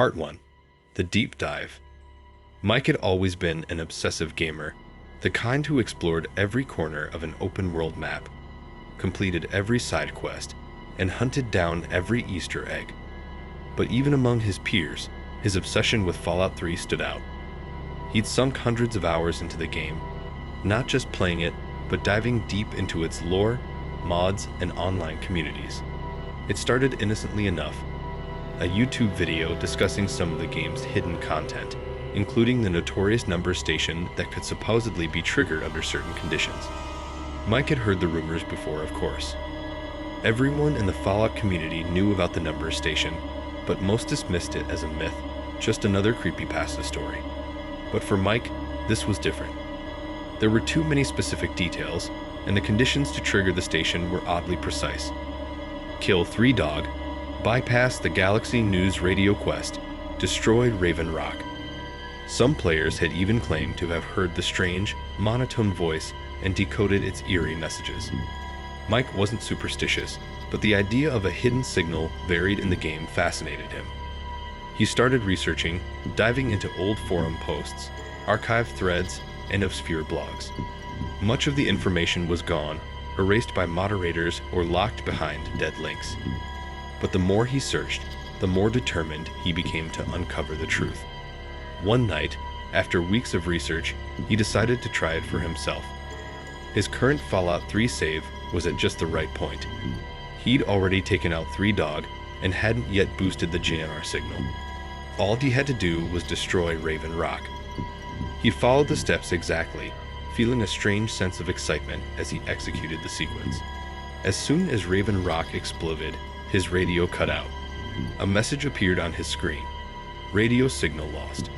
Part 1. The Deep Dive. Mike had always been an obsessive gamer, the kind who explored every corner of an open-world map, completed every side quest, and hunted down every Easter egg. But even among his peers, his obsession with Fallout 3 stood out. He'd sunk hundreds of hours into the game, not just playing it, but diving deep into its lore, mods, and online communities. It started innocently enough, a YouTube video discussing some of the game's hidden content, including the notorious number station that could supposedly be triggered under certain conditions. Mike had heard the rumors before, of course. Everyone in the Fallout community knew about the number station, but most dismissed it as a myth, just another creepypasta story. But for Mike, this was different. There were too many specific details, and the conditions to trigger the station were oddly precise. Kill 3 dog, bypass the Galaxy News radio quest, destroy Raven Rock. Some players had even claimed to have heard the strange, monotone voice and decoded its eerie messages. Mike wasn't superstitious, but the idea of a hidden signal buried in the game fascinated him. He started researching, diving into old forum posts, archived threads, and obscure blogs. Much of the information was gone, erased by moderators or locked behind dead links. But the more he searched, the more determined he became to uncover the truth. One night, after weeks of research, he decided to try it for himself. His current Fallout 3 save was at just the right point. He'd already taken out 3 dog and hadn't yet boosted the GNR signal. All he had to do was destroy Raven Rock. He followed the steps exactly, feeling a strange sense of excitement as he executed the sequence. As soon as Raven Rock exploded, his radio cut out. A message appeared on his screen. Radio signal lost.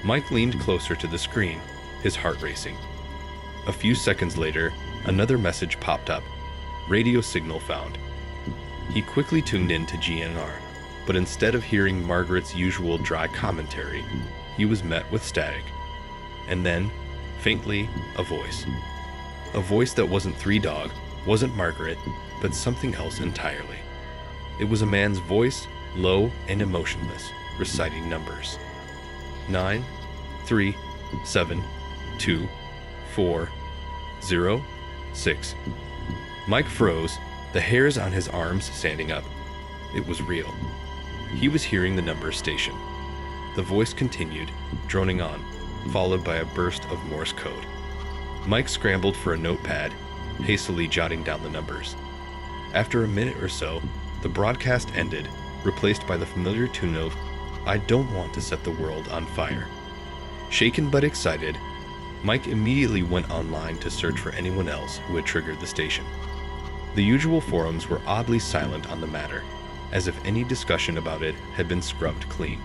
Mike leaned closer to the screen, his heart racing. A few seconds later, another message popped up. Radio signal found. He quickly tuned in to GNR, but instead of hearing Margaret's usual dry commentary, he was met with static. And then, faintly, a voice. A voice that wasn't 3 dog, wasn't Margaret, but something else entirely. It was a man's voice, low and emotionless, reciting numbers. 9, 3, 7, 2, 4, 0, 6. Mike froze, the hairs on his arms standing up. It was real. He was hearing the number station. The voice continued, droning on, followed by a burst of Morse code. Mike scrambled for a notepad, hastily jotting down the numbers. After a minute or so, the broadcast ended, replaced by the familiar tune of "I Don't Want to Set the World on Fire." Shaken but excited, Mike immediately went online to search for anyone else who had triggered the station. The usual forums were oddly silent on the matter, as if any discussion about it had been scrubbed clean.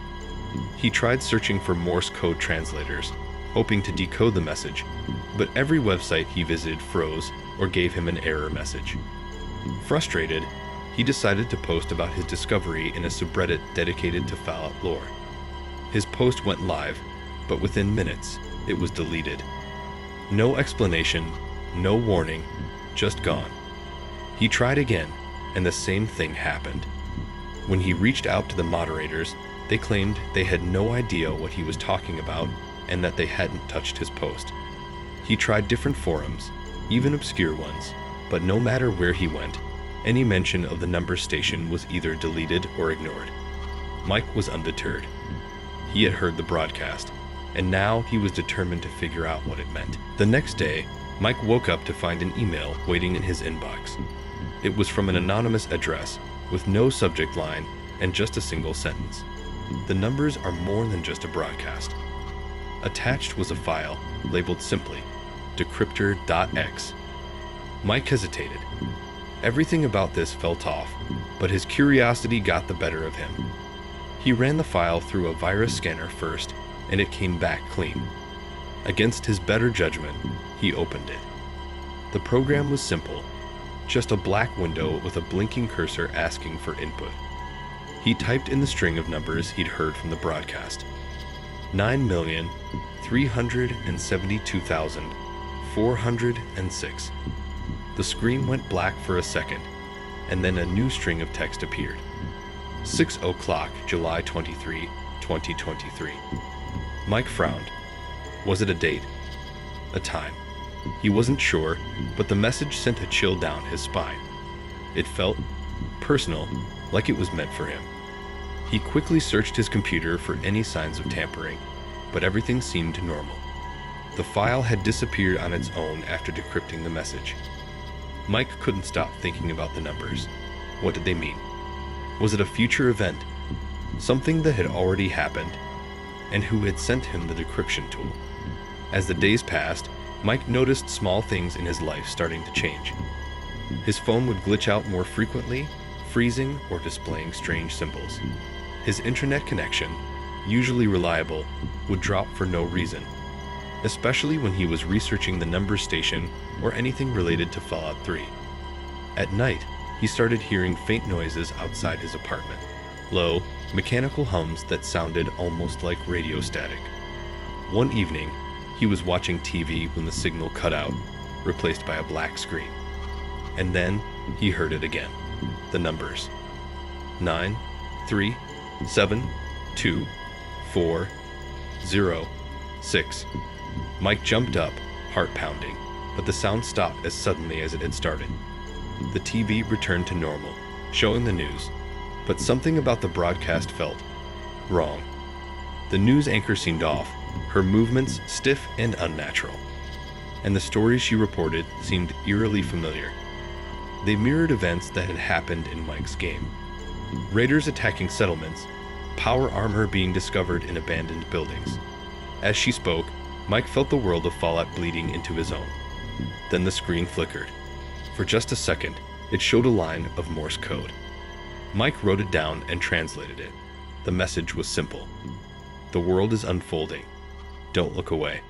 He tried searching for Morse code translators, hoping to decode the message, but every website he visited froze or gave him an error message. Frustrated, he decided to post about his discovery in a subreddit dedicated to Fallout lore. His post went live, but within minutes, it was deleted. No explanation, no warning, just gone. He tried again, and the same thing happened. When he reached out to the moderators, they claimed they had no idea what he was talking about and that they hadn't touched his post. He tried different forums, even obscure ones, but no matter where he went, any mention of the number station was either deleted or ignored. Mike was undeterred. He had heard the broadcast, and now he was determined to figure out what it meant. The next day, Mike woke up to find an email waiting in his inbox. It was from an anonymous address, with no subject line and just a single sentence. The numbers are more than just a broadcast. Attached was a file, labeled simply, decryptor.x. Mike hesitated. Everything about this felt off, but his curiosity got the better of him. He ran the file through a virus scanner first, and it came back clean. Against his better judgment, he opened it. The program was simple, just a black window with a blinking cursor asking for input. He typed in the string of numbers he'd heard from the broadcast. 9,372,406. The screen went black for a second, and then a new string of text appeared. 6 o'clock, July 23, 2023. Mike frowned. Was it a date? A time? He wasn't sure, but the message sent a chill down his spine. It felt personal, like it was meant for him. He quickly searched his computer for any signs of tampering, but everything seemed normal. The file had disappeared on its own after decrypting the message. Mike couldn't stop thinking about the numbers. What did they mean? Was it a future event? Something that had already happened? And who had sent him the decryption tool? As the days passed, Mike noticed small things in his life starting to change. His phone would glitch out more frequently, freezing or displaying strange symbols. His internet connection, usually reliable, would drop for no reason, especially when he was researching the numbers station or anything related to Fallout 3. At night, he started hearing faint noises outside his apartment, low, mechanical hums that sounded almost like radio static. One evening, he was watching TV when the signal cut out, replaced by a black screen. And then he heard it again. The numbers. 9, 3, 7, 2, 4, 0, 6. Mike jumped up, heart pounding, but the sound stopped as suddenly as it had started. The TV returned to normal, showing the news, but something about the broadcast felt wrong. The news anchor seemed off, her movements stiff and unnatural, and the stories she reported seemed eerily familiar. They mirrored events that had happened in Mike's game. Raiders attacking settlements, power armor being discovered in abandoned buildings. As she spoke, Mike felt the world of Fallout bleeding into his own. Then the screen flickered. For just a second, it showed a line of Morse code. Mike wrote it down and translated it. The message was simple. The world is unfolding. Don't look away.